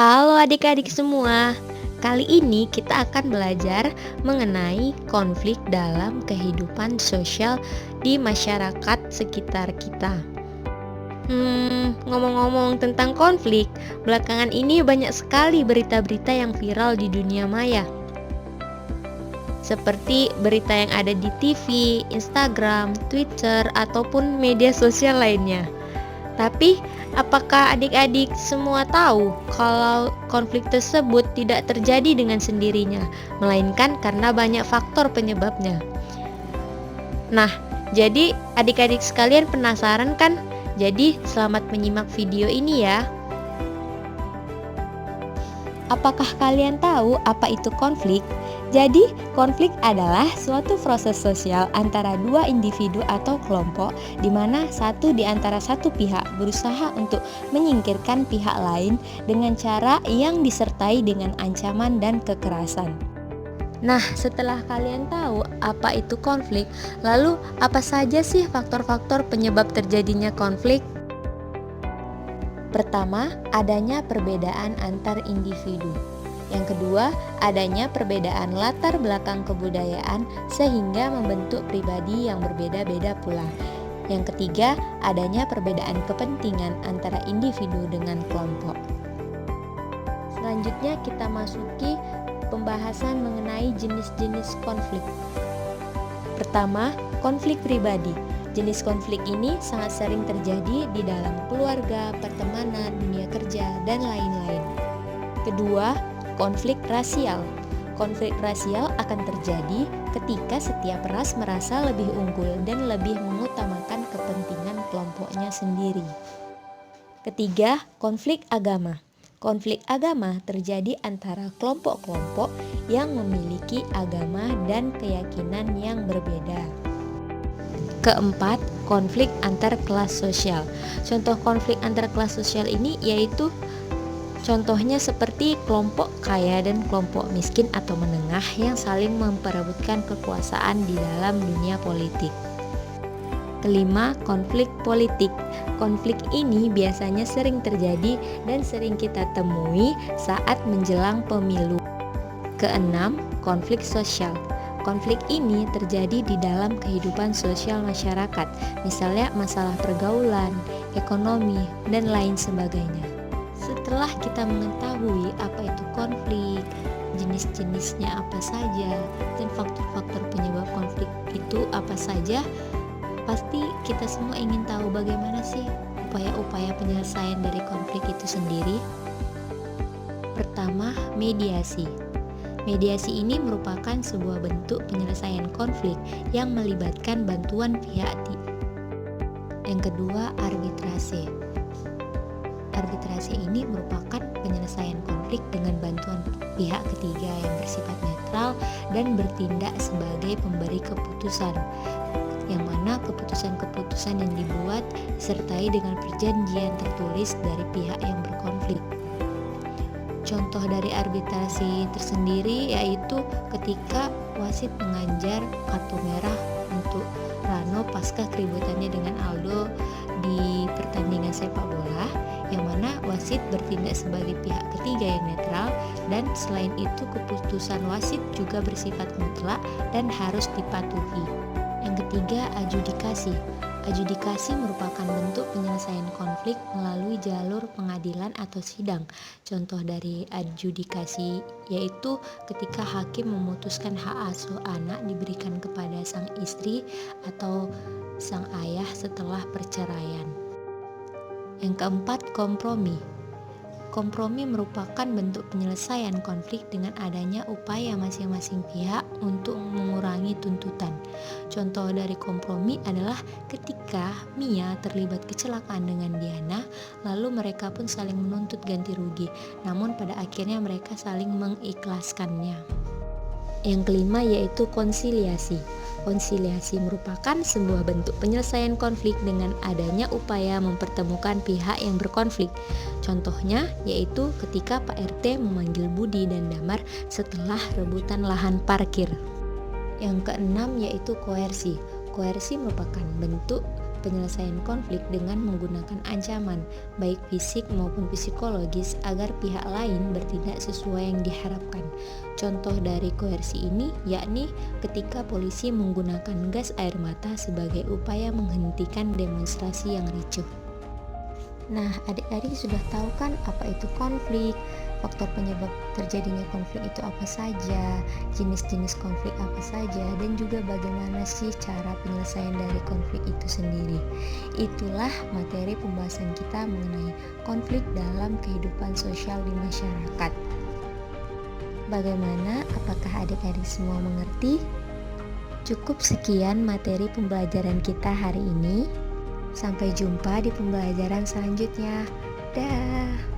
Halo adik-adik semua. Kali ini kita akan belajar mengenai konflik dalam kehidupan sosial di masyarakat sekitar kita. Ngomong-ngomong tentang konflik, belakangan ini banyak sekali berita-berita yang viral di dunia maya. Seperti berita yang ada di TV, Instagram, Twitter, ataupun media sosial lainnya. Tapi, apakah adik-adik semua tahu kalau konflik tersebut tidak terjadi dengan sendirinya, melainkan karena banyak faktor penyebabnya? Nah, jadi adik-adik sekalian penasaran kan? Jadi, selamat menyimak video ini ya. Apakah kalian tahu apa itu konflik? Jadi, konflik adalah suatu proses sosial antara dua individu atau kelompok di mana satu di antara satu pihak berusaha untuk menyingkirkan pihak lain dengan cara yang disertai dengan ancaman dan kekerasan. Nah, setelah kalian tahu apa itu konflik, lalu apa saja sih faktor-faktor penyebab terjadinya konflik? Pertama, adanya perbedaan antar individu. Yang kedua, adanya perbedaan latar belakang kebudayaan sehingga membentuk pribadi yang berbeda-beda pula. Yang ketiga, adanya perbedaan kepentingan antara individu dengan kelompok. Selanjutnya kita masuki pembahasan mengenai jenis-jenis konflik. Pertama, konflik pribadi. Jenis konflik ini sangat sering terjadi di dalam keluarga, pertemanan, dunia kerja, dan lain-lain. Kedua, konflik rasial. Konflik rasial akan terjadi ketika setiap ras merasa lebih unggul dan lebih mengutamakan kepentingan kelompoknya sendiri. Ketiga, konflik agama. Konflik agama terjadi antara kelompok-kelompok yang memiliki agama dan keyakinan yang berbeda. Keempat, konflik antar kelas sosial. Contoh konflik antar kelas sosial ini yaitu contohnya seperti kelompok kaya dan kelompok miskin atau menengah yang saling memperebutkan kekuasaan di dalam dunia politik. Kelima, konflik politik. Konflik ini biasanya sering terjadi dan sering kita temui saat menjelang pemilu. Keenam, konflik sosial. Konflik ini terjadi di dalam kehidupan sosial masyarakat, misalnya masalah pergaulan, ekonomi, dan lain sebagainya. Setelah kita mengetahui apa itu konflik, jenis-jenisnya apa saja, dan faktor-faktor penyebab konflik itu apa saja, pasti kita semua ingin tahu bagaimana sih upaya-upaya penyelesaian dari konflik itu sendiri. Pertama, mediasi. Mediasi ini merupakan sebuah bentuk penyelesaian konflik yang melibatkan bantuan pihak. Yang kedua, arbitrase. Arbitrase ini merupakan penyelesaian konflik dengan bantuan pihak ketiga yang bersifat netral dan bertindak sebagai pemberi keputusan, yang mana keputusan-keputusan yang dibuat disertai dengan perjanjian tertulis dari pihak yang berkonflik. Contoh dari arbitrasi tersendiri yaitu ketika wasit mengajar kartu merah untuk Rano pasca keributannya dengan Aldo di pertandingan sepak bola, yang mana wasit bertindak sebagai pihak ketiga yang netral, dan selain itu keputusan wasit juga bersifat mutlak dan harus dipatuhi. Yang ketiga, adjudikasi. Adjudikasi merupakan bentuk penyelesaian konflik melalui jalur pengadilan atau sidang. Contoh dari adjudikasi yaitu ketika hakim memutuskan hak asuh anak diberikan kepada sang istri atau sang ayah setelah perceraian. Yang keempat, kompromi. Kompromi merupakan bentuk penyelesaian konflik dengan adanya upaya masing-masing pihak untuk mengurangi tuntutan. Contoh dari kompromi adalah ketika Mia terlibat kecelakaan dengan Diana, lalu mereka pun saling menuntut ganti rugi, namun pada akhirnya mereka saling mengikhlaskannya. Yang kelima yaitu konsiliasi. Konsiliasi merupakan sebuah bentuk penyelesaian konflik dengan adanya upaya mempertemukan pihak yang berkonflik. Contohnya yaitu ketika Pak RT memanggil Budi dan Damar setelah rebutan lahan parkir. Yang keenam yaitu koersi. Koersi merupakan bentuk penyelesaian konflik dengan menggunakan ancaman, baik fisik maupun psikologis, agar pihak lain bertindak sesuai yang diharapkan. Contoh dari koersi ini yakni ketika polisi menggunakan gas air mata sebagai upaya menghentikan demonstrasi yang ricuh. Nah, adik-adik sudah tahu kan apa itu konflik, faktor penyebab terjadinya konflik itu apa saja, jenis-jenis konflik apa saja, dan juga bagaimana sih cara penyelesaian dari konflik itu sendiri. Itulah materi pembahasan kita mengenai konflik dalam kehidupan sosial di masyarakat. Bagaimana? Apakah adik-adik semua mengerti? Cukup sekian materi pembelajaran kita hari ini. Sampai jumpa di pembelajaran selanjutnya. Dah.